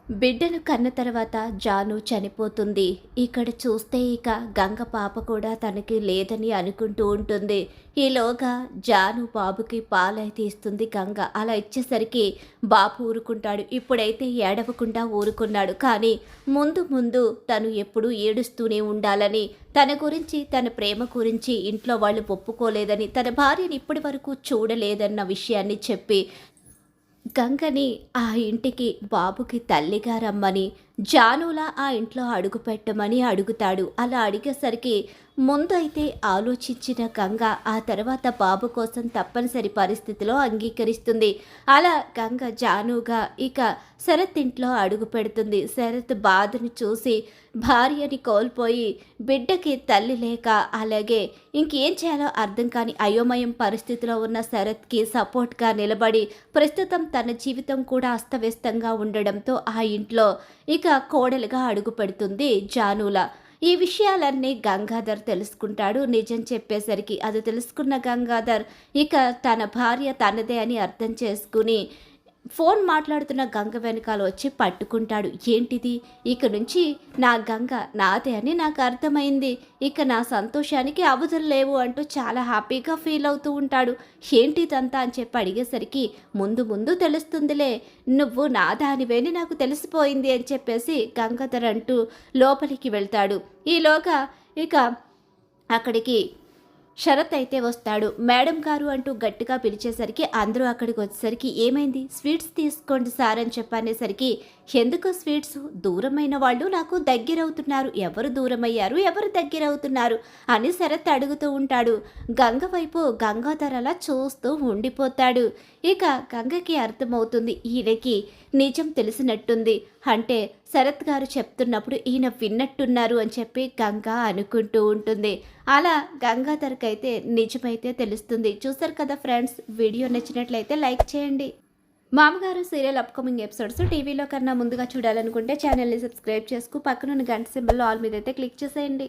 బిడ్డను కన్న తర్వాత జాను చనిపోతుంది. ఇక్కడ చూస్తే ఇక గంగ పాప కూడా తనకి లేదని అనుకుంటూ ఉంటుంది. ఈలోగా జాను బాబుకి పాలైతే ఇస్తుంది గంగ. అలా ఇచ్చేసరికి బాబు ఊరుకుంటాడు. ఇప్పుడైతే ఏడవకుండా ఊరుకున్నాడు. కానీ ముందు ముందు తను ఎప్పుడూ ఏడుస్తూనే ఉండాలని, తన గురించి తన ప్రేమ గురించి ఇంట్లో వాళ్ళు ఒప్పుకోలేదని, తన భార్యని ఇప్పటి వరకు చూడలేదన్న విషయాన్ని చెప్పి గంగని ఆ ఇంటికి బాబుకి తల్లిగా రమ్మని, జానులా ఆ ఇంట్లో అడుగు పెట్టమని అడుగుతాడు. అలా అడిగేసరికి ముందైతే ఆలోచించిన గంగ ఆ తర్వాత బాబు కోసం తప్పనిసరి పరిస్థితిలో అంగీకరిస్తుంది. అలా గంగ జానుగా ఇక శరత్ ఇంట్లో అడుగు పెడుతుంది. శరత్ బాధను చూసి భార్యని కోల్పోయి బిడ్డకి తల్లి లేక, అలాగే ఇంకేం చేయాలో అర్థం కాని అయోమయం పరిస్థితిలో ఉన్న శరత్కి సపోర్ట్గా నిలబడి ప్రస్తుతం తన జీవితం కూడా అస్తవ్యస్తంగా ఉండడంతో ఆ ఇంట్లో ఇక కోడలుగా అడుగు పెడుతుంది జానులా. ఈ విషయాలన్నీ గంగాధర్ తెలుసుకుంటాడు. నిజం చెప్పేసరికి అది తెలుసుకున్న గంగాధర్ ఇక తన భార్య తనదే అని అర్థం చేసుకుని ఫోన్ మాట్లాడుతున్న గంగ వెనకాల వచ్చి పట్టుకుంటాడు. ఏంటిది, ఇక నుంచి నా గంగ నాదే అని నాకు అర్థమైంది, ఇక నా సంతోషానికి అవధులు లేవు అంటూ చాలా హ్యాపీగా ఫీల్ అవుతూ ఉంటాడు. ఏంటిదంతా అని చెప్పి అడిగేసరికి ముందు ముందు తెలుస్తుందిలే, నువ్వు నా దానివేని నాకు తెలిసిపోయింది అని చెప్పేసి గంగాధర్ అంటూ లోపలికి వెళ్తాడు. ఈలోగా ఇక అక్కడికి శరత్ అయితే వస్తాడు. మేడం గారు అంటూ గట్టిగా పిలిచేసరికి అందరూ అక్కడికి వచ్చేసరికి ఏమైంది, స్వీట్స్ తీసుకోండి సార్ అని చెప్పనేసరికి ఎందుకు స్వీట్స్, దూరమైన వాళ్ళు నాకు దగ్గరవుతున్నారు, ఎవరు దూరమయ్యారు ఎవరు దగ్గరవుతున్నారు అని శరత్ అడుగుతూ ఉంటాడు. గంగ వైపు గంగాధర్ అలా చూస్తూ ఉండిపోతాడు. ఇక గంగకి అర్థమవుతుంది ఈయనకి నిజం తెలిసినట్టుంది, అంటే శరత్ గారు చెప్తున్నప్పుడు ఈయన విన్నట్టున్నారు అని చెప్పి గంగ అనుకుంటూ ఉంటుంది. అలా గంగాధర్కైతే నిజమైతే తెలుస్తుంది. చూసారు కదా ఫ్రెండ్స్, వీడియో నచ్చినట్లయితే లైక్ చేయండి. మామగారు సీరియల్ అప్కమింగ్ ఎపిసోడ్స్ టీవీలో కన్నా ముందుగా చూడాలనుకుంటే ఛానల్ని సబ్స్క్రైబ్ చేసుకు పక్కనున్న గంట సింబల్ ఆల్ మీద అయితే క్లిక్ చేసేయండి.